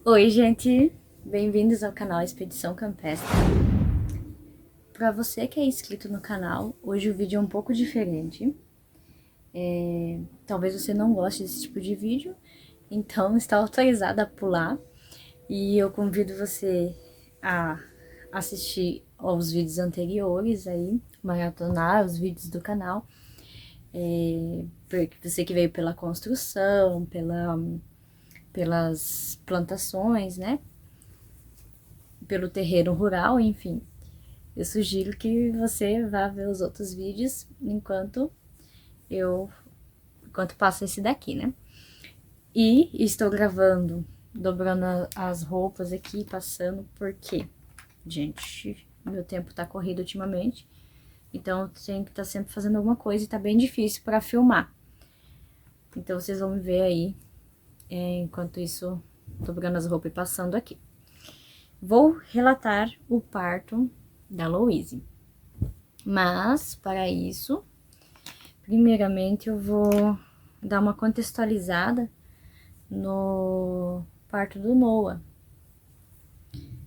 Oi, gente! Bem-vindos ao canal Expedição Campestre. Para você que é inscrito no canal, hoje o vídeo é um pouco diferente. Talvez você não goste desse tipo de vídeo, então está autorizada a pular. E eu convido você a assistir aos vídeos anteriores aí, maratonar os vídeos do canal. Porque você que veio pela construção, pelas plantações, né? Pelo terreno rural, enfim. Eu sugiro que você vá ver os outros vídeos enquanto passa esse daqui, né? E estou gravando, dobrando as roupas aqui, passando, porque, gente, meu tempo tá corrido ultimamente. Então, eu tenho que estar sempre fazendo alguma coisa e tá bem difícil para filmar. Então, vocês vão me ver aí, enquanto isso, dobrando as roupas e passando aqui. Vou relatar o parto da Louise. Mas, para isso, primeiramente eu vou dar uma contextualizada no parto do Noah.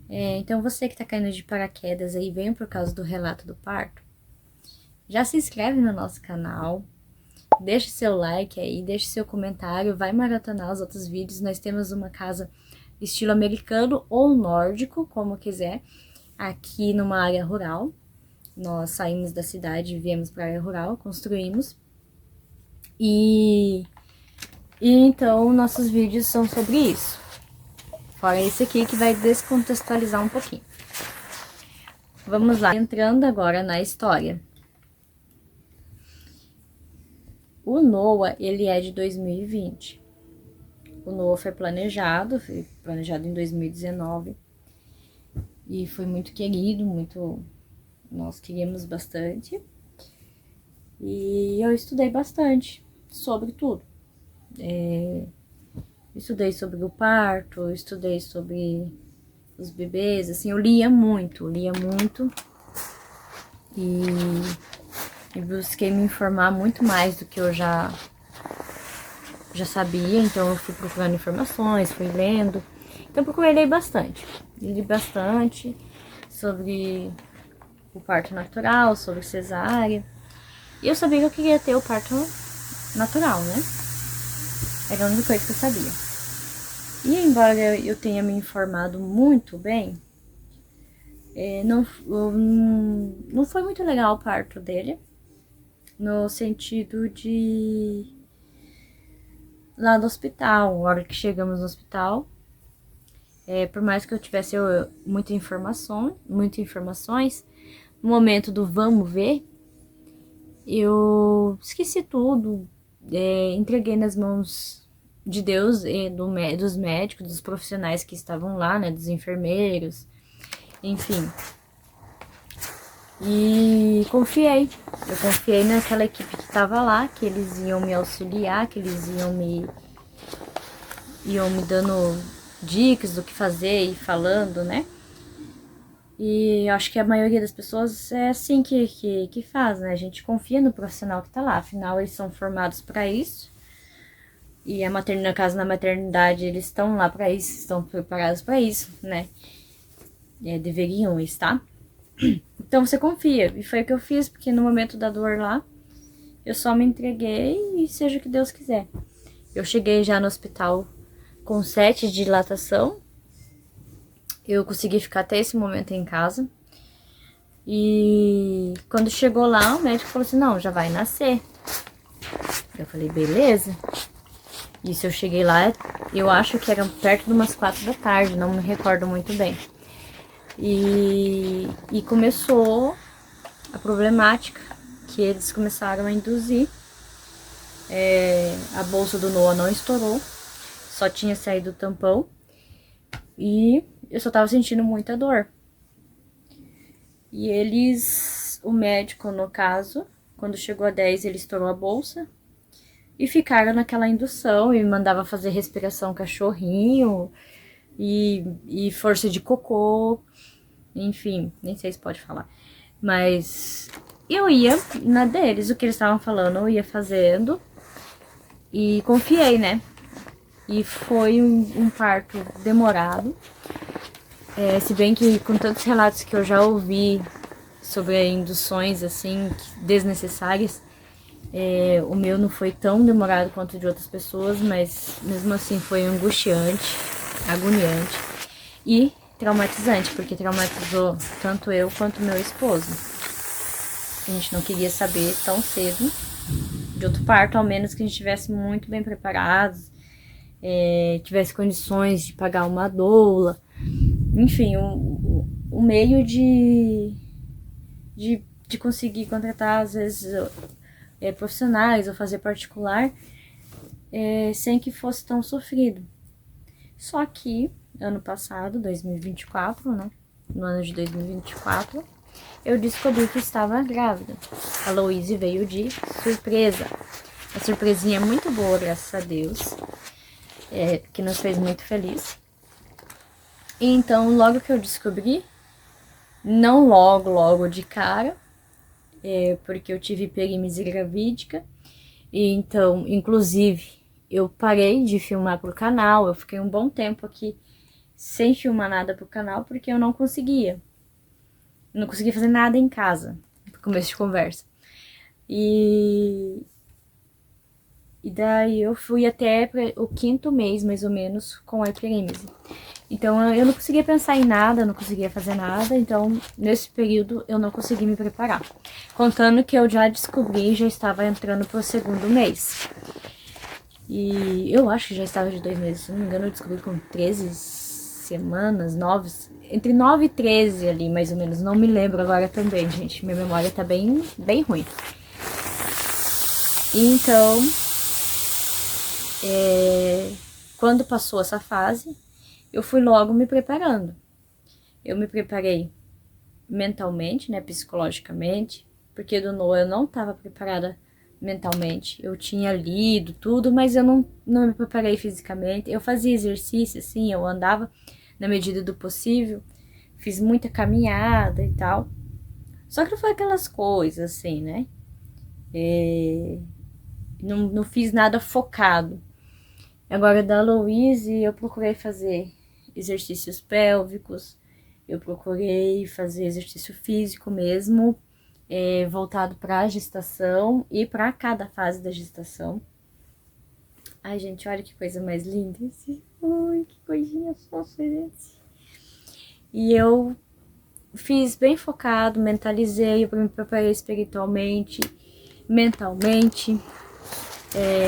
Então, você que tá caindo de paraquedas aí, vem por causa do relato do parto, já se inscreve no nosso canal, deixa seu like aí, deixa seu comentário, vai maratonar os outros vídeos. Nós temos uma casa estilo americano ou nórdico, como quiser, aqui numa área rural. Nós saímos da cidade e viemos para a área rural, construímos. E então nossos vídeos são sobre isso. Fora esse aqui que vai descontextualizar um pouquinho. Vamos lá, entrando agora na história. O Noah, ele é de 2020. O Noah foi planejado em 2019. E foi muito querido, nós queríamos bastante. E eu estudei bastante sobre tudo. Estudei sobre o parto, estudei sobre os bebês, assim, eu lia muito. E busquei me informar muito mais do que eu já sabia, então eu fui procurando informações, fui lendo. Então procurei ler bastante. Li bastante sobre o parto natural, sobre cesárea. E eu sabia que eu queria ter o parto natural, né? Era a única coisa que eu sabia. E embora eu tenha me informado muito bem, não foi muito legal o parto dele. No sentido de... Lá do hospital, a hora que chegamos no hospital, por mais que eu tivesse muitas informações, no momento do vamos ver, eu esqueci tudo, entreguei nas mãos de Deus e dos médicos, dos profissionais que estavam lá, né, dos enfermeiros, enfim. E confiei, eu confiei naquela equipe que estava lá, que eles iam me auxiliar, que eles iam me dando dicas do que fazer e falando, né? E eu acho que a maioria das pessoas é assim que faz, né? A gente confia no profissional que tá lá, afinal eles são formados para isso. E na maternidade, eles estão lá para isso, estão preparados para isso, né? Deveriam estar. Então você confia, e foi o que eu fiz, porque no momento da dor lá, eu só me entreguei e seja o que Deus quiser. Eu cheguei já no hospital com 7 de dilatação, eu consegui ficar até esse momento em casa. E quando chegou lá, o médico falou assim, não, já vai nascer. Eu falei, beleza. Isso, eu cheguei lá, eu acho que era perto de umas 4 da tarde, não me recordo muito bem. E começou a problemática, que eles começaram a induzir. A bolsa do Noah não estourou, só tinha saído o tampão. E eu só tava sentindo muita dor. E o médico no caso, quando chegou a 10, ele estourou a bolsa. E ficaram naquela indução e me mandava fazer respiração cachorrinho e força de cocô, enfim, nem sei se pode falar. Mas eu ia na deles, o que eles estavam falando, eu ia fazendo e confiei, né? E foi um parto demorado. Se bem que com tantos relatos que eu já ouvi sobre induções assim desnecessárias, o meu não foi tão demorado quanto o de outras pessoas, mas mesmo assim foi angustiante, agoniante e traumatizante, porque traumatizou tanto eu quanto meu esposo. A gente não queria saber tão cedo de outro parto, ao menos que a gente estivesse muito bem preparados, tivesse condições de pagar uma doula, enfim, o meio de conseguir contratar, às vezes, profissionais ou fazer particular, sem que fosse tão sofrido. Só que, ano passado, 2024, né? No ano de 2024, eu descobri que estava grávida. A Louise veio de surpresa. A surpresinha é muito boa, graças a Deus, que nos fez muito feliz. E então, logo que eu descobri, não logo de cara, porque eu tive perímese gravídica, e então, inclusive, eu parei de filmar pro canal, eu fiquei um bom tempo aqui sem filmar nada pro canal, porque eu não conseguia. Não conseguia fazer nada em casa, no começo de conversa. E daí eu fui até o 5º mês, mais ou menos, com a hiperímese. Então eu não conseguia pensar em nada, não conseguia fazer nada, então nesse período eu não consegui me preparar. Contando que eu já descobri, já estava entrando pro 2º mês. E eu acho que já estava de 2 meses, se não me engano eu descobri com 13 semanas, 9, entre 9 e 13 ali, mais ou menos. Não me lembro agora também, gente, minha memória tá bem ruim. Então, quando passou essa fase, eu fui logo me preparando. Eu me preparei mentalmente, né, psicologicamente, porque do Noah eu não estava preparada mentalmente. Eu tinha lido tudo, mas eu não me preparei fisicamente. Eu fazia exercício, assim, eu andava na medida do possível, fiz muita caminhada e tal. Só que não foi aquelas coisas, assim, né? Não fiz nada focado. Agora, da Louise, eu procurei fazer exercícios pélvicos, eu procurei fazer exercício físico mesmo, voltado para a gestação e para cada fase da gestação. Ai, gente, olha que coisa mais linda esse. Ai, que coisinha fofa esse. E eu fiz bem focado, mentalizei, eu me preparei espiritualmente, mentalmente,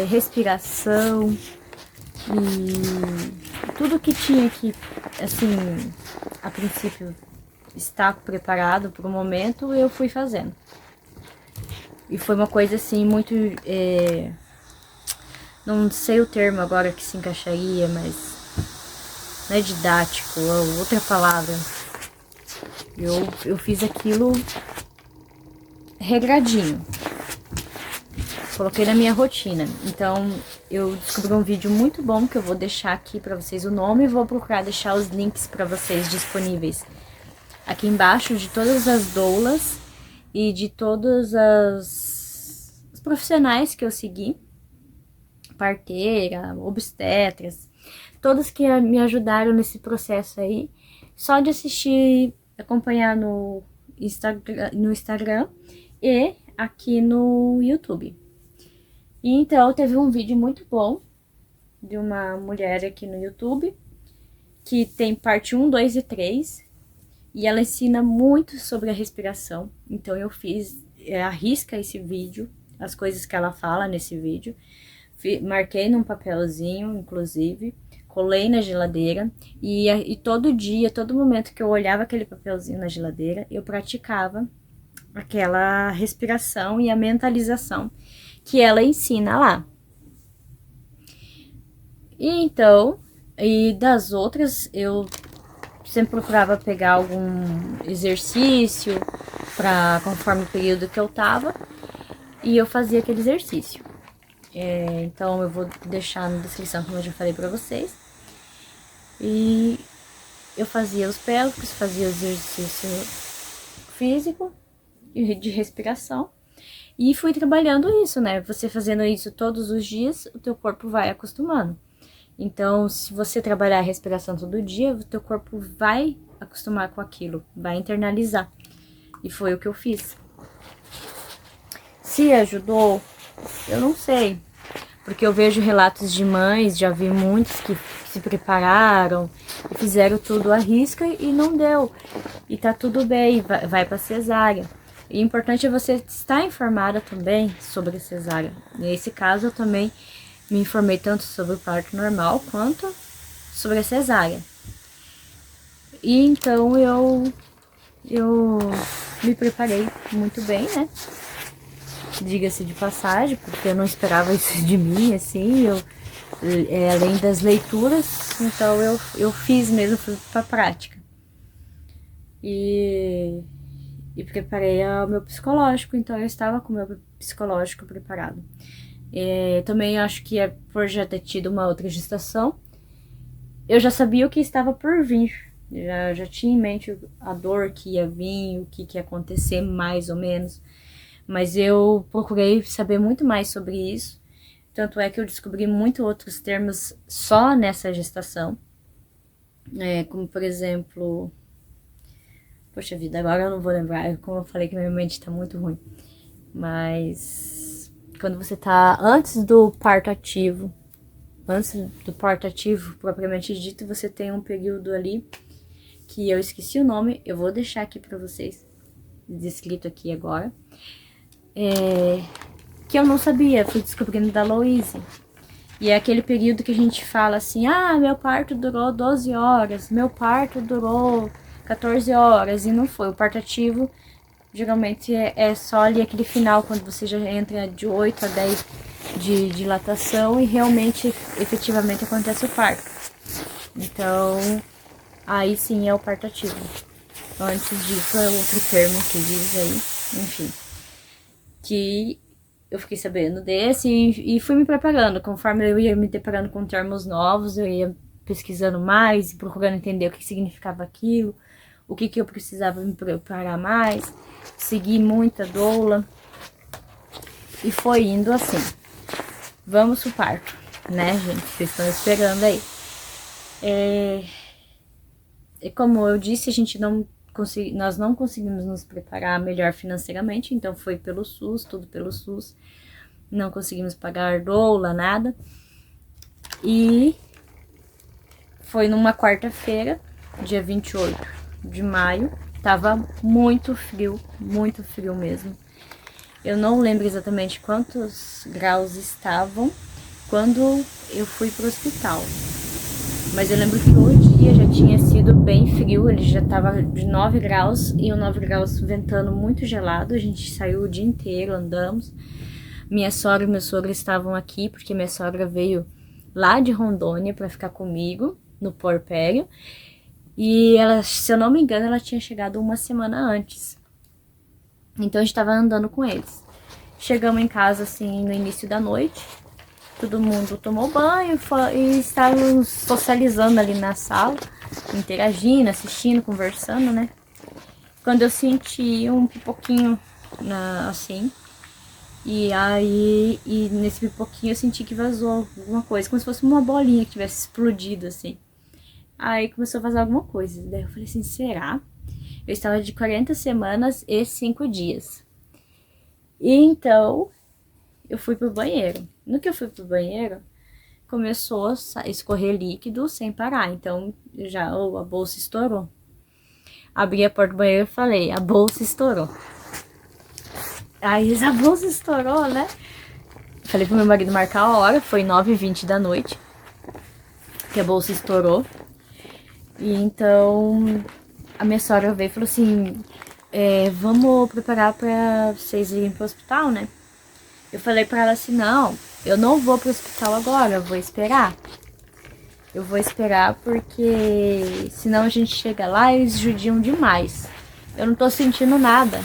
respiração. E tudo que tinha que, assim, a princípio, estar preparado para o momento, eu fui fazendo. E foi uma coisa, assim, muito... não sei o termo agora que se encaixaria, mas... não é didático, é outra palavra. Eu fiz aquilo regradinho. Coloquei na minha rotina. Então, eu descobri um vídeo muito bom que eu vou deixar aqui pra vocês o nome e vou procurar deixar os links pra vocês disponíveis aqui embaixo de todas as doulas e de todos os profissionais que eu segui, parteira, obstetras, todos que me ajudaram nesse processo aí, só de assistir, acompanhar no Instagram e aqui no YouTube. E então teve um vídeo muito bom de uma mulher aqui no YouTube, que tem parte 1, 2 e 3, e ela ensina muito sobre a respiração. Então eu fiz à risca esse vídeo, as coisas que ela fala nesse vídeo, marquei num papelzinho, inclusive, colei na geladeira, e todo dia, todo momento que eu olhava aquele papelzinho na geladeira, eu praticava aquela respiração e a mentalização que ela ensina lá. E então, e das outras, eu sempre procurava pegar algum exercício conforme o período que eu tava, e eu fazia aquele exercício. Então eu vou deixar na descrição, como eu já falei pra vocês. E eu fazia os pélvicos, fazia o exercício físico e de respiração. E fui trabalhando isso, né? Você fazendo isso todos os dias, o teu corpo vai acostumando. Então, se você trabalhar a respiração todo dia, o teu corpo vai acostumar com aquilo, vai internalizar. E foi o que eu fiz. Se ajudou, eu não sei. Porque eu vejo relatos de mães, já vi muitos que se prepararam e fizeram tudo à risca e não deu. E tá tudo bem, vai pra cesárea. E o importante é você estar informada também sobre a cesárea. Nesse caso, eu também me informei tanto sobre o parto normal quanto sobre a cesárea. E então eu me preparei muito bem, né? Diga-se de passagem, porque eu não esperava isso de mim, assim, além das leituras, então eu fiz mesmo, fui pra prática. E preparei o meu psicológico, então eu estava com o meu psicológico preparado. Também acho que por já ter tido uma outra gestação, eu já sabia o que estava por vir, já tinha em mente a dor que ia vir, o que ia acontecer mais ou menos. Mas eu procurei saber muito mais sobre isso. Tanto é que eu descobri muito outros termos só nessa gestação. Como, por exemplo... Poxa vida, agora eu não vou lembrar. Como eu falei que minha mente tá muito ruim. Mas... Quando você tá antes do parto ativo... Antes do parto ativo, propriamente dito, você tem um período ali... Que eu esqueci o nome. Eu vou deixar aqui pra vocês. Descrito aqui agora. Que eu não sabia, fui descobrindo da Louise. E é aquele período que a gente fala assim, meu parto durou 12 horas, meu parto durou 14 horas, e não foi. O parto ativo, geralmente, é só ali aquele final, quando você já entra de 8 a 10 de dilatação e realmente, efetivamente, acontece o parto. Então, aí sim é o parto ativo. Antes disso é outro termo que diz aí, enfim. Que eu fiquei sabendo desse e fui me preparando. Conforme eu ia me deparando com termos novos, eu ia pesquisando mais, procurando entender o que significava aquilo, o que eu precisava me preparar mais, segui muita doula. E foi indo assim. Vamos pro parto, né, gente? Vocês estão esperando aí. Como eu disse, nós não conseguimos nos preparar melhor financeiramente, então foi pelo SUS, tudo pelo SUS. Não conseguimos pagar doula, nada. E foi numa quarta-feira, dia 28 de maio. Tava muito frio mesmo. Eu não lembro exatamente quantos graus estavam quando eu fui pro hospital. Mas eu lembro que o dia já tinha sido bem frio, ele já tava de 9 graus e o 9 graus ventando muito gelado. A gente saiu o dia inteiro, andamos. Minha sogra e meu sogro estavam aqui, porque minha sogra veio lá de Rondônia para ficar comigo, no puerpério. E ela, se eu não me engano, ela tinha chegado uma semana antes. Então a gente tava andando com eles. Chegamos em casa, assim, no início da noite. Todo mundo tomou banho e estávamos socializando ali na sala, interagindo, assistindo, conversando, né? Quando eu senti um pipoquinho, assim... E nesse pipoquinho eu senti que vazou alguma coisa, como se fosse uma bolinha que tivesse explodido, assim. Aí começou a vazar alguma coisa. Daí eu falei assim, será? Eu estava de 40 semanas e 5 dias. E então, eu fui pro banheiro. No que eu fui pro banheiro, começou a escorrer líquido sem parar. Então, a bolsa estourou. Abri a porta do banheiro e falei, a bolsa estourou. Aí a bolsa estourou, né? Falei pro meu marido marcar a hora, foi 9h20 da noite que a bolsa estourou. E então a minha sogra veio e falou assim, vamos preparar pra vocês irem pro hospital, né? Eu falei pra ela assim, não, eu não vou pro hospital agora, eu vou esperar. Eu vou esperar porque senão a gente chega lá e eles judiam demais. Eu não tô sentindo nada.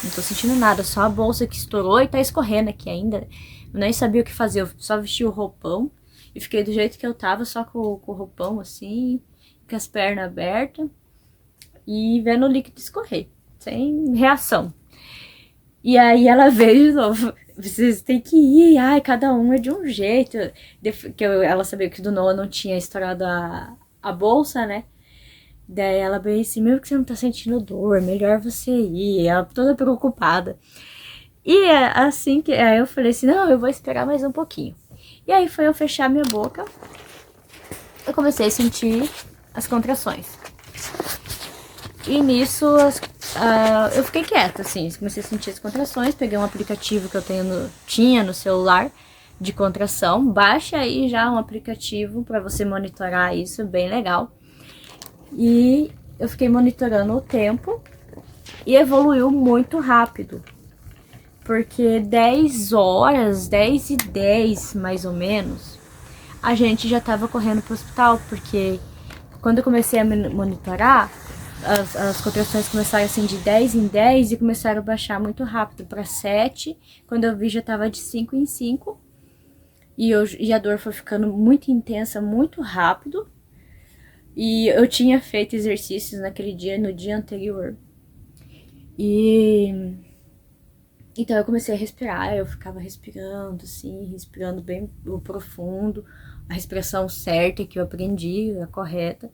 Não tô sentindo nada, só a bolsa que estourou e tá escorrendo aqui ainda. Eu nem sabia o que fazer, eu só vesti o roupão e fiquei do jeito que eu tava, só com o roupão assim, com as pernas abertas e vendo o líquido escorrer, sem reação. E aí ela veio de novo. Vocês têm que ir, ai, cada um é de um jeito. Ela sabia que do Noah não tinha estourado a bolsa, né? Daí ela veio assim, mesmo que você não tá sentindo dor, melhor você ir. Ela toda preocupada. E assim que. Aí eu falei assim, não, eu vou esperar mais um pouquinho. E aí foi eu fechar minha boca. Eu comecei a sentir as contrações. E nisso eu fiquei quieta, assim, comecei a sentir as contrações, peguei um aplicativo que eu tinha no celular de contração, baixa aí já um aplicativo para você monitorar isso, bem legal. E eu fiquei monitorando o tempo e evoluiu muito rápido, porque 10 horas, 10h10 mais ou menos, a gente já tava correndo pro hospital, porque quando eu comecei a monitorar, as contrações começaram assim de 10 em 10 e começaram a baixar muito rápido para 7. Quando eu vi já tava de 5 em 5. E a dor foi ficando muito intensa, muito rápido. E eu tinha feito exercícios naquele dia, no dia anterior. Então eu comecei a respirar, eu ficava respirando assim, respirando bem profundo, a respiração certa que eu aprendi, a correta.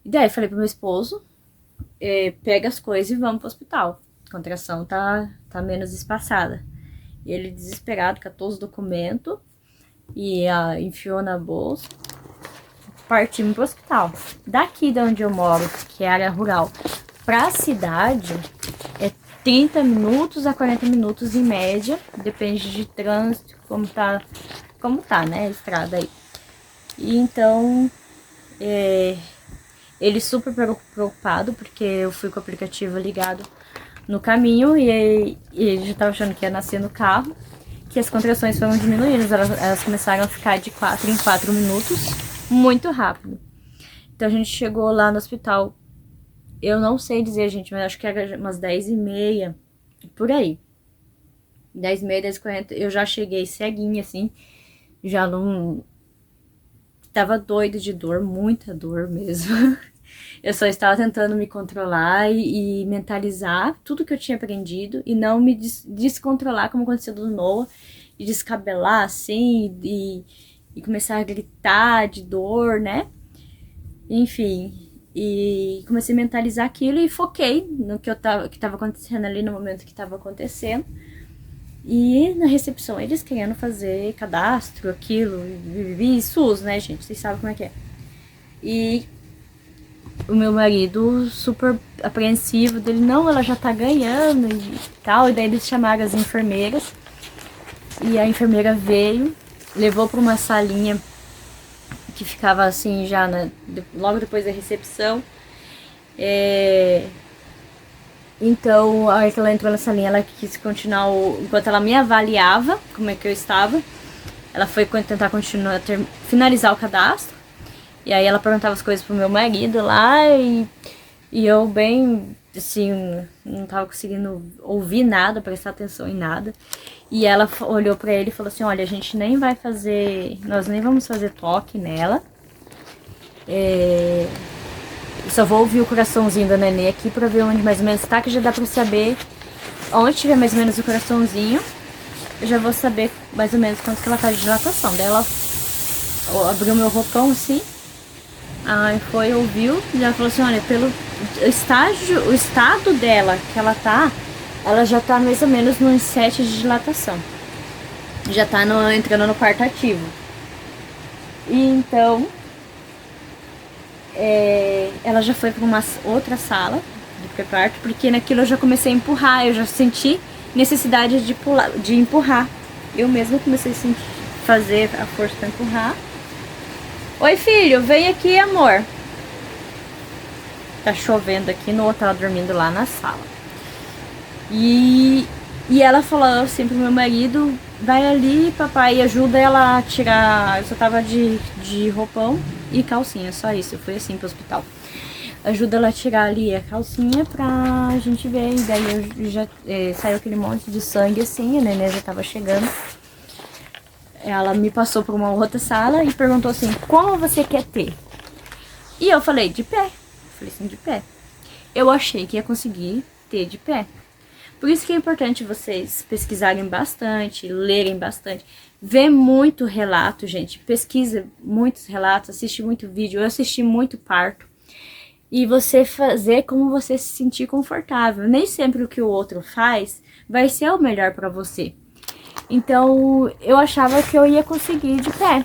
E daí eu falei pro meu esposo, pega as coisas e vamos pro hospital. A contração tá menos espaçada. E ele desesperado, catou os documentos e enfiou na bolsa. Partimos pro hospital. Daqui de onde eu moro, que é área rural, pra cidade, é 30 minutos a 40 minutos em média. Depende de trânsito, como tá, né, a estrada aí. E então, ele super preocupado, porque eu fui com o aplicativo ligado no caminho e ele já tava achando que ia nascer no carro, que as contrações foram diminuindo, elas começaram a ficar de 4 em 4 minutos, muito rápido. Então a gente chegou lá no hospital, eu não sei dizer, gente, mas acho que era umas 10h30, por aí. 10h30, 10h40, eu já cheguei ceguinha, assim, já não... Tava doida de dor, muita dor mesmo. Eu só estava tentando me controlar e mentalizar tudo que eu tinha aprendido e não me descontrolar como aconteceu do Noah, e descabelar assim e começar a gritar de dor, né? Enfim, e comecei a mentalizar aquilo e foquei no que tava acontecendo ali no momento que estava acontecendo. E na recepção eles querendo fazer cadastro, aquilo, e SUS, né, gente? Vocês sabem como é que é. E o meu marido super apreensivo dele, não, ela já tá ganhando e tal. E daí eles chamaram as enfermeiras. E a enfermeira veio, levou pra uma salinha que ficava assim já, né, logo depois da recepção. Então, a hora que ela entrou nessa linha, ela quis continuar, enquanto ela me avaliava, como é que eu estava, ela foi tentar finalizar o cadastro. E aí ela perguntava as coisas pro meu marido lá e eu bem, assim, não tava conseguindo ouvir nada, prestar atenção em nada. E ela olhou pra ele e falou assim, olha, a gente nem vai fazer, nós nem vamos fazer toque nela. Só vou ouvir o coraçãozinho da nenê aqui pra ver onde mais ou menos tá, que já dá pra saber onde tiver mais ou menos o coraçãozinho. Eu já vou saber mais ou menos quanto que ela tá de dilatação. Daí ela abriu meu roupão assim, aí foi, ouviu, e ela falou assim, olha, pelo o estado dela que ela tá, ela já tá mais ou menos nos 7 de dilatação. Já tá entrando no quarto ativo. E então... ela já foi para uma outra sala de pré-parto, porque naquilo eu já comecei a empurrar, eu já senti necessidade de empurrar. Eu mesma comecei a fazer a força para empurrar. Oi, filho, vem aqui, amor. Tá chovendo aqui, no outro tava dormindo lá na sala. E ela falou assim pro meu marido, vai ali, papai, ajuda ela a tirar. Eu só tava de roupão e calcinha, só isso. Eu fui assim pro hospital. Ajuda ela a tirar ali a calcinha pra gente ver. E daí eu já saiu aquele monte de sangue assim, a neném já tava chegando. Ela me passou pra uma outra sala e perguntou assim, como você quer ter? E eu falei, de pé. Eu falei assim, de pé. Eu achei que ia conseguir ter de pé. Por isso que é importante vocês pesquisarem bastante, lerem bastante, ver muito relato, gente. Pesquisa muitos relatos, assiste muito vídeo. Eu assisti muito parto. E você fazer como você se sentir confortável. Nem sempre o que o outro faz vai ser o melhor pra você. Então, eu achava que eu ia conseguir de pé.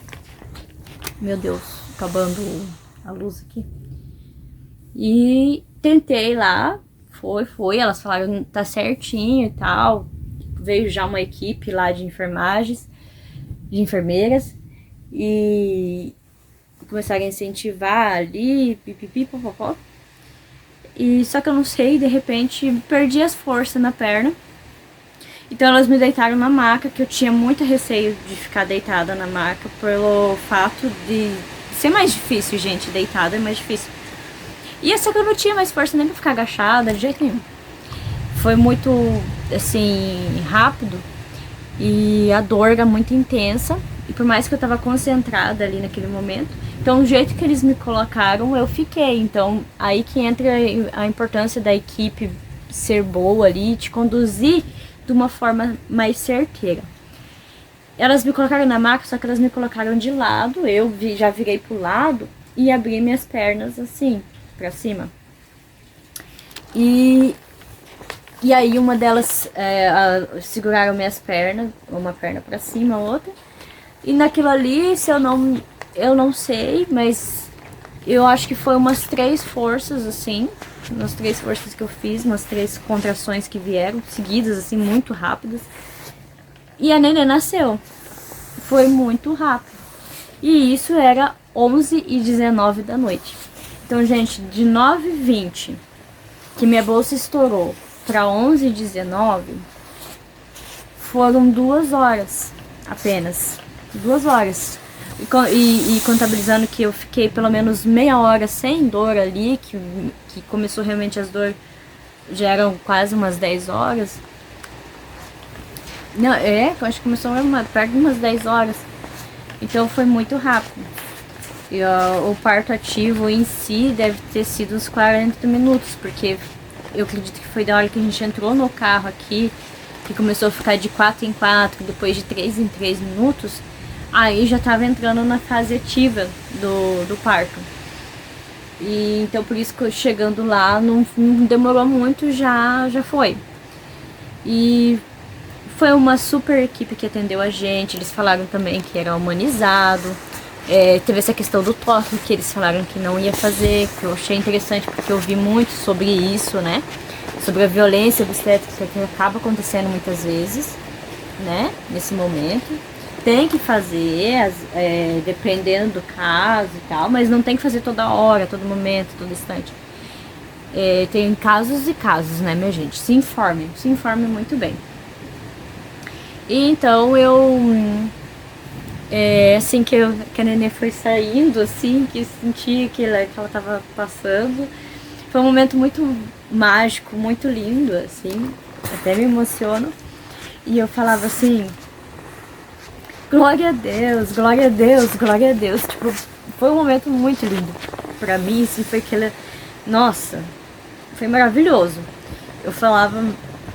Meu Deus, acabando a luz aqui. E tentei lá, foi. Elas falaram, tá certinho e tal. Veio já uma equipe lá de enfermagens, de enfermeiras. E começaram a incentivar ali, pipipi, popopó. E só que eu não sei, de repente, perdi as forças na perna. Então elas me deitaram na maca, que eu tinha muito receio de ficar deitada na maca, pelo fato de ser mais difícil, gente, deitada é mais difícil. E só que eu não tinha mais força nem pra ficar agachada, de jeito nenhum. Foi muito, assim, rápido e a dor era muito intensa. E por mais que eu tava concentrada ali naquele momento, então, o jeito que eles me colocaram, eu fiquei. Então, aí que entra a importância da equipe ser boa ali, te conduzir de uma forma mais certeira. Elas me colocaram na maca, só que elas me colocaram de lado. Eu já virei pro lado e abri minhas pernas assim, pra cima. E aí uma delas seguraram minhas pernas, uma perna pra cima, a outra. E naquilo ali, se eu não sei, mas eu acho que foi umas 3 forças, assim, umas 3 forças que eu fiz, umas 3 contrações que vieram, seguidas, assim, muito rápidas. E a neném nasceu. Foi muito rápido. E isso era 11h19 da noite. Então, gente, de 9h20, que minha bolsa estourou, pra 11h19, foram 2 horas apenas. 2 horas. E contabilizando que eu fiquei pelo menos meia hora sem dor ali, que começou realmente as dores, já eram quase umas 10 horas. Não, eu acho que começou perto de umas 10 horas. Então foi muito rápido. E o parto ativo em si deve ter sido uns 40 minutos, porque eu acredito que foi da hora que a gente entrou no carro aqui, que começou a ficar de 4 em 4, depois de 3 em 3 minutos. Aí já tava entrando na fase ativa do parto. E então por isso que chegando lá não demorou muito, já foi. E foi uma super equipe que atendeu a gente. Eles falaram também que era humanizado. Teve essa questão do toque que eles falaram que não ia fazer, que eu achei interessante porque eu vi muito sobre isso, né? Sobre a violência obstétrica que acaba acontecendo muitas vezes, né? Nesse momento. Tem que fazer, dependendo do caso e tal, mas não tem que fazer toda hora, todo momento, todo instante. Tem casos e casos, né, minha gente? Se informe muito bem. E então assim que a neném foi saindo, assim, que eu senti que ela tava passando, foi um momento muito mágico, muito lindo, assim, até me emociono. E eu falava assim, glória a Deus, glória a Deus, glória a Deus. Tipo, foi um momento muito lindo pra mim, assim, foi aquele... Nossa, foi maravilhoso. Eu falava,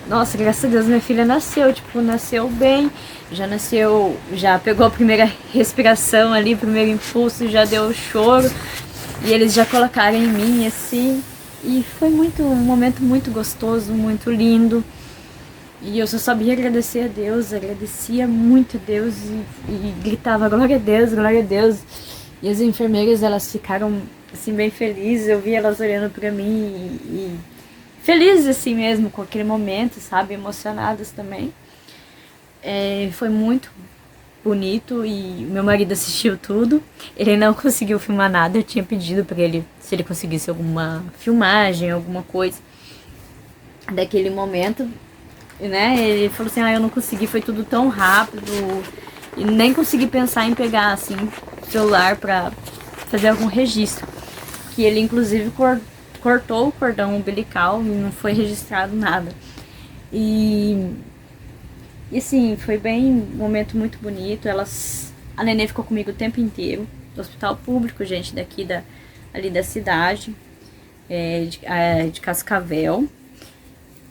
nossa, graças a Deus minha filha nasceu, tipo, nasceu bem, já pegou a primeira respiração ali, o primeiro impulso, já deu o choro, e eles já colocaram em mim, assim, e foi um momento muito gostoso, muito lindo. E eu só sabia agradecer a Deus, agradecia muito a Deus e gritava glória a Deus, glória a Deus. E as enfermeiras, elas ficaram assim bem felizes, eu vi elas olhando pra mim e felizes assim mesmo com aquele momento, sabe, emocionadas também. Foi muito bonito e meu marido assistiu tudo. Ele não conseguiu filmar nada, eu tinha pedido pra ele se ele conseguisse alguma filmagem, alguma coisa daquele momento. Né? Ele falou assim, eu não consegui, foi tudo tão rápido e nem consegui pensar em pegar assim o celular pra fazer algum registro, que ele inclusive cortou o cordão umbilical e não foi registrado nada. E assim, foi bem um momento muito bonito. A neném ficou comigo o tempo inteiro, do hospital público, gente, daqui ali da cidade, de Cascavel.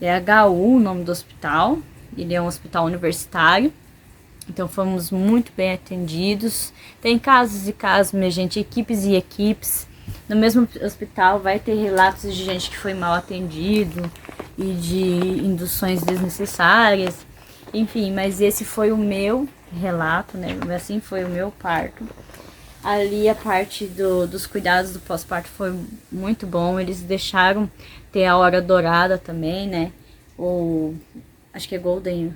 É HU o nome do hospital. Ele é um hospital universitário. Então fomos muito bem atendidos. Tem casos e casos, minha gente, equipes e equipes. No mesmo hospital vai ter relatos de gente que foi mal atendido e de induções desnecessárias. Enfim, mas esse foi o meu relato, né? Assim foi o meu parto. Ali a parte dos cuidados do pós-parto foi muito bom. Eles deixaram ter a hora dourada também, né? Ou acho que é Golden,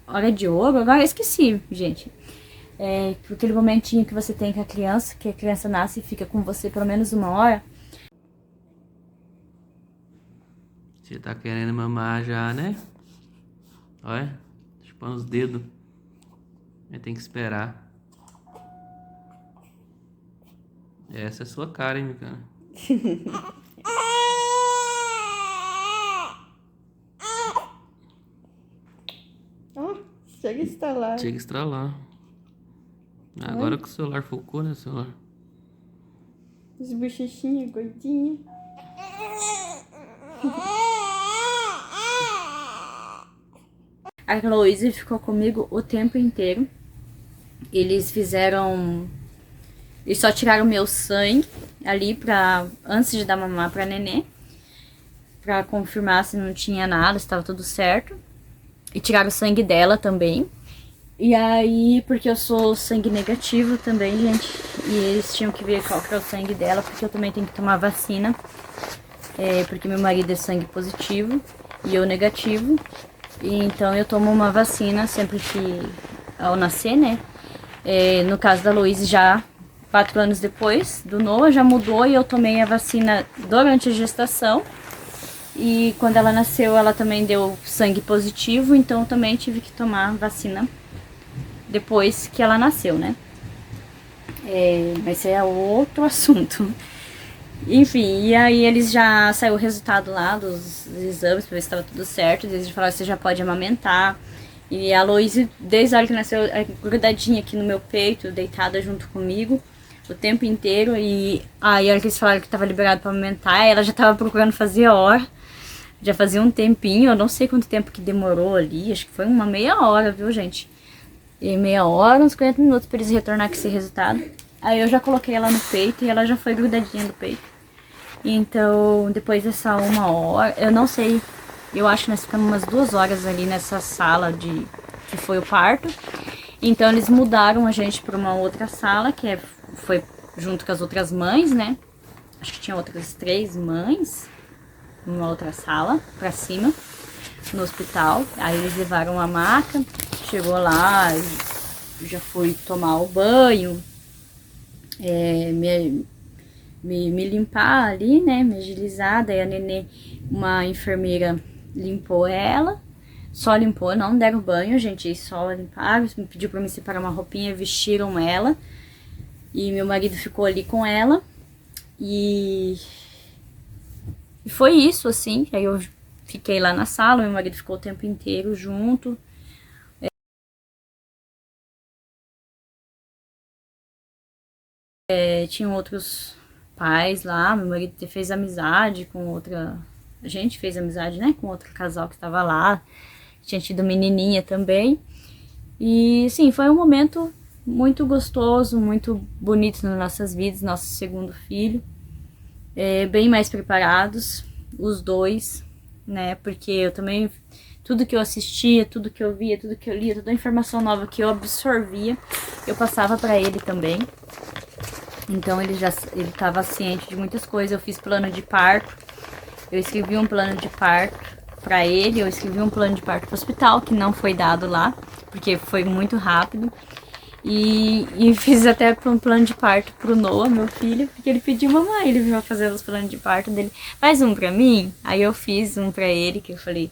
hora de ouro, agora eu esqueci, gente. É aquele momentinho que você tem com a criança, que a criança nasce e fica com você pelo menos uma hora. Você tá querendo mamar já, né? Olha, chupando os dedos. Aí tem que esperar. Essa é a sua cara, hein, cara? Oh, chega a estalar. Chega a estralar. Agora que o celular focou, né, celular? Os bochechinhos, gordinho. A Heloísa ficou comigo o tempo inteiro. Eles fizeram... Eles só tiraram meu sangue ali antes de dar mamar pra nenê. Pra confirmar se não tinha nada, se tava tudo certo. E tiraram o sangue dela também. E aí, porque eu sou sangue negativo também, gente. E eles tinham que ver qual que é o sangue dela, porque eu também tenho que tomar vacina. Porque meu marido é sangue positivo e eu negativo. E então eu tomo uma vacina sempre que ao nascer, né? No caso da Luísa, já 4 anos depois do Noah, já mudou e eu tomei a vacina durante a gestação. E quando ela nasceu, ela também deu sangue positivo, então eu também tive que tomar vacina depois que ela nasceu, né? Mas é outro assunto. Enfim, e aí eles já saiu o resultado lá dos exames pra ver se estava tudo certo. Eles falaram que você já pode amamentar. E a Loise, desde a hora que nasceu, grudadinha aqui no meu peito, deitada junto comigo o tempo inteiro. E aí a hora que eles falaram que estava liberado para amamentar, ela já estava procurando fazer hora. Já fazia um tempinho, eu não sei quanto tempo que demorou ali, acho que foi uma meia hora, viu, gente? E meia hora, uns 40 minutos pra eles retornar com esse resultado. Aí eu já coloquei ela no peito e ela já foi grudadinha no peito. Então, depois dessa uma hora, eu não sei, eu acho que nós ficamos umas 2 horas ali nessa sala que foi o parto. Então eles mudaram a gente pra uma outra sala, foi junto com as outras mães, né? Acho que tinha outras 3 mães numa outra sala, pra cima, no hospital. Aí eles levaram a maca, chegou lá, já fui tomar o banho, me limpar ali, né, me agilizar. Daí a nenê, uma enfermeira limpou ela, só limpou, não deram banho, gente, só limparam, me pediu pra me separar uma roupinha, vestiram ela, e meu marido ficou ali com ela, e foi isso, assim. Aí eu fiquei lá na sala, meu marido ficou o tempo inteiro junto. Tinham outros pais lá, meu marido fez amizade com outra... A gente fez amizade, né, com outro casal que estava lá. Tinha tido menininha também. E, sim, foi um momento muito gostoso, muito bonito nas nossas vidas, nosso segundo filho. Bem mais preparados, os dois, né? Porque eu também, tudo que eu assistia, tudo que eu via, tudo que eu lia, toda a informação nova que eu absorvia, eu passava para ele também. Então ele estava ciente de muitas coisas. Eu fiz plano de parto, eu escrevi um plano de parto para ele, eu escrevi um plano de parto pro hospital, que não foi dado lá, porque foi muito rápido. E fiz até um plano de parto pro Noah, meu filho, porque ele pediu, mamãe, ele veio fazer os planos de parto dele, faz um pra mim? Aí eu fiz um pra ele, que eu falei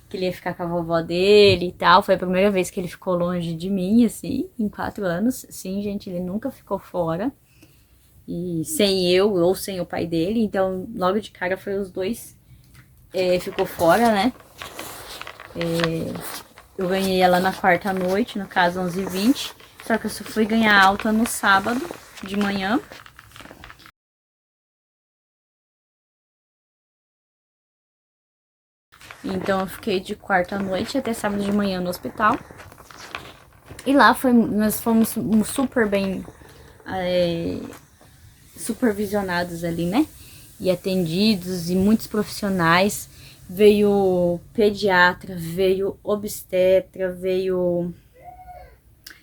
que ele ia ficar com a vovó dele e tal. Foi a primeira vez que ele ficou longe de mim, assim, em 4 anos. Sim, gente, ele nunca ficou fora. E sem eu ou sem o pai dele, então logo de cara foi os dois, ficou fora, né? Eu ganhei ela na 4ª noite, no caso 11h20. Só que eu só fui ganhar alta no sábado de manhã. Então eu fiquei de quarta à noite até sábado de manhã no hospital. E lá nós fomos super bem supervisionados ali, né? E atendidos, e muitos profissionais. Veio pediatra, veio obstetra, veio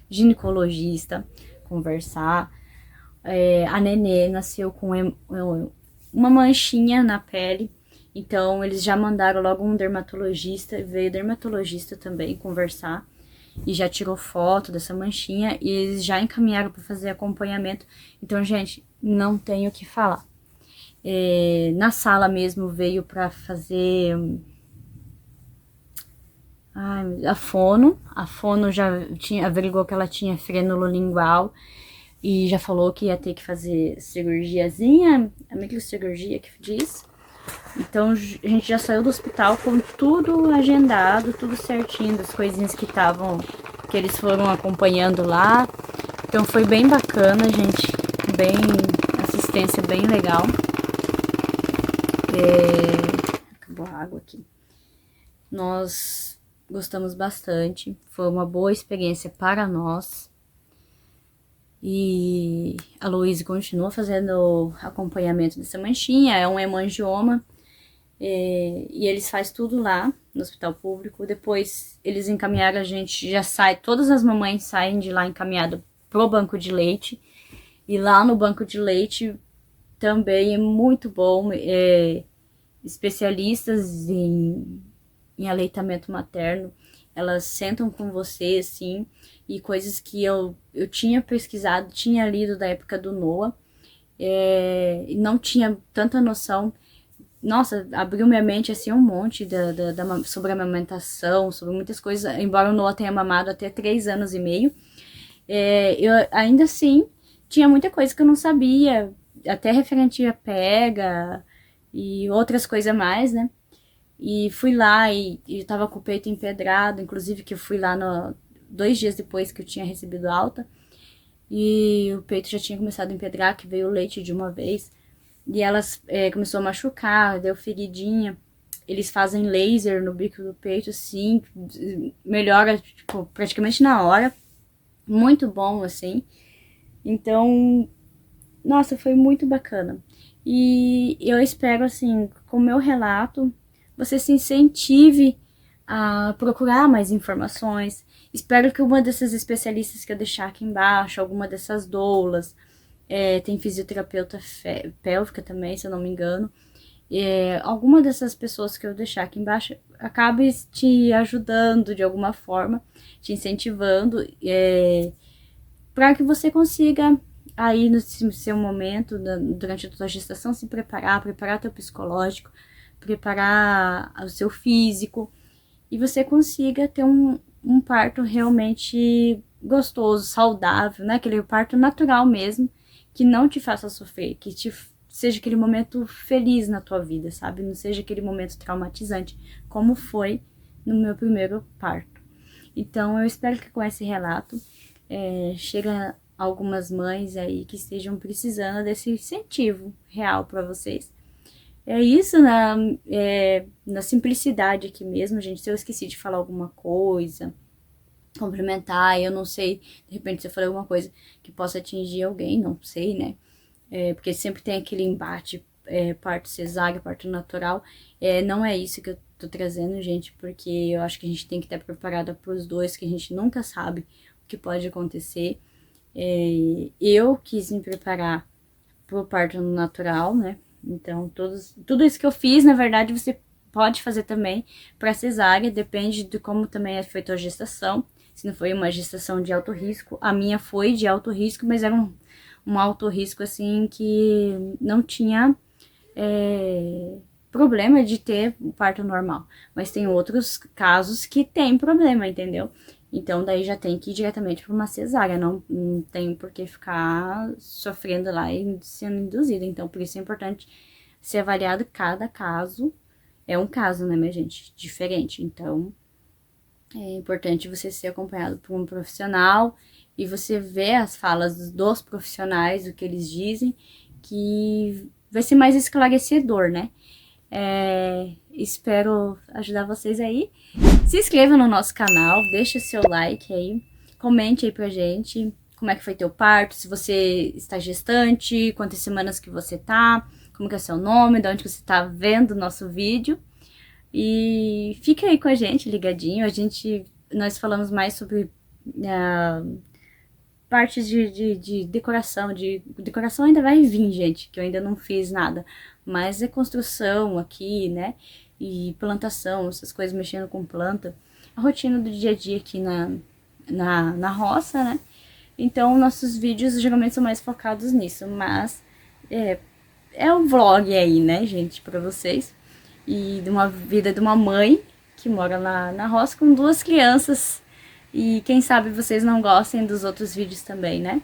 ginecologista conversar. A nenê nasceu com uma manchinha na pele, então eles já mandaram logo um dermatologista, veio dermatologista também conversar e já tirou foto dessa manchinha e eles já encaminharam para fazer acompanhamento. Então, gente, não tenho o que falar. Na sala mesmo veio para fazer a fono. A fono já averigou que ela tinha frênulo lingual e já falou que ia ter que fazer cirurgiazinha, a microcirurgia que diz. Então a gente já saiu do hospital com tudo agendado, tudo certinho, das coisinhas que que eles foram acompanhando lá. Então foi bem bacana, gente, assistência bem legal. Acabou a água aqui. Nós gostamos bastante, foi uma boa experiência para nós. E a Luísa continua fazendo acompanhamento dessa manchinha, é um hemangioma. E eles fazem tudo lá no hospital público. Depois eles encaminharam a gente, todas as mamães saem de lá encaminhadas pro banco de leite. E lá no banco de leite também é muito bom, especialistas em aleitamento materno, elas sentam com você, assim, e coisas que eu tinha pesquisado, tinha lido da época do Noah, e não tinha tanta noção. Nossa, abriu minha mente, assim, um monte sobre a amamentação, sobre muitas coisas, embora o Noah tenha mamado até 3 anos e meio, eu ainda assim tinha muita coisa que eu não sabia, até referente a pega e outras coisas mais, né? E fui lá e tava com o peito empedrado, inclusive que eu fui lá 2 dias depois que eu tinha recebido alta. E o peito já tinha começado a empedrar, que veio o leite de uma vez. E elas começou a machucar, deu feridinha. Eles fazem laser no bico do peito, assim, melhora, tipo, praticamente na hora. Muito bom, assim. Então, nossa, foi muito bacana. E eu espero, assim, com o meu relato, você se incentive a procurar mais informações. Espero que uma dessas especialistas que eu deixar aqui embaixo, alguma dessas doulas, tem fisioterapeuta pélvica também, se eu não me engano, alguma dessas pessoas que eu deixar aqui embaixo acabe te ajudando de alguma forma, te incentivando, para que você consiga aí no seu momento, durante a sua gestação, se preparar teu psicológico, preparar o seu físico, e você consiga ter um parto realmente gostoso, saudável, né? Aquele parto natural mesmo, que não te faça sofrer, que seja aquele momento feliz na tua vida, sabe? Não seja aquele momento traumatizante, como foi no meu primeiro parto. Então, eu espero que com esse relato chega algumas mães aí que estejam precisando desse incentivo real para vocês. É isso na simplicidade aqui mesmo, gente. Se eu esqueci de falar alguma coisa, complementar, eu não sei, de repente se eu falei alguma coisa que possa atingir alguém, não sei, né? Porque sempre tem aquele embate, parto cesárea, parto natural. Não é isso que eu tô trazendo, gente, porque eu acho que a gente tem que estar preparada para os dois, que a gente nunca sabe o que pode acontecer. Eu quis me preparar pro parto natural, né? Então, tudo isso que eu fiz, na verdade, você pode fazer também para cesárea, depende de como também é feita a gestação. Se não foi uma gestação de alto risco, a minha foi de alto risco, mas era um alto risco, assim, que não tinha problema de ter o parto normal. Mas tem outros casos que tem problema, entendeu? Então, daí já tem que ir diretamente para uma cesárea, não tem por que ficar sofrendo lá e sendo induzida. Então, por isso é importante ser avaliado cada caso. É um caso, né, minha gente? Diferente. Então, é importante você ser acompanhado por um profissional e você ver as falas dos profissionais, o que eles dizem, que vai ser mais esclarecedor, né? Espero ajudar vocês aí. Se inscreva no nosso canal, deixa seu like aí, comente aí pra gente como é que foi teu parto, se você está gestante, quantas semanas que você tá, como que é seu nome, de onde que você tá vendo o nosso vídeo. E fica aí com a gente, ligadinho. Nós falamos mais sobre partes de decoração. Decoração ainda vai vir, gente, que eu ainda não fiz nada. Mas é construção aqui, né? E plantação, essas coisas, mexendo com planta. A rotina do dia a dia aqui na roça, né? Então, nossos vídeos geralmente são mais focados nisso. Mas é um vlog aí, né, gente, pra vocês. E de uma vida de uma mãe que mora na roça com 2 crianças. E quem sabe vocês não gostem dos outros vídeos também, né?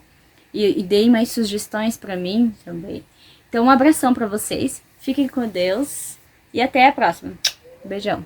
E deem mais sugestões pra mim também. Então, um abração pra vocês. Fiquem com Deus. E até a próxima. Beijão.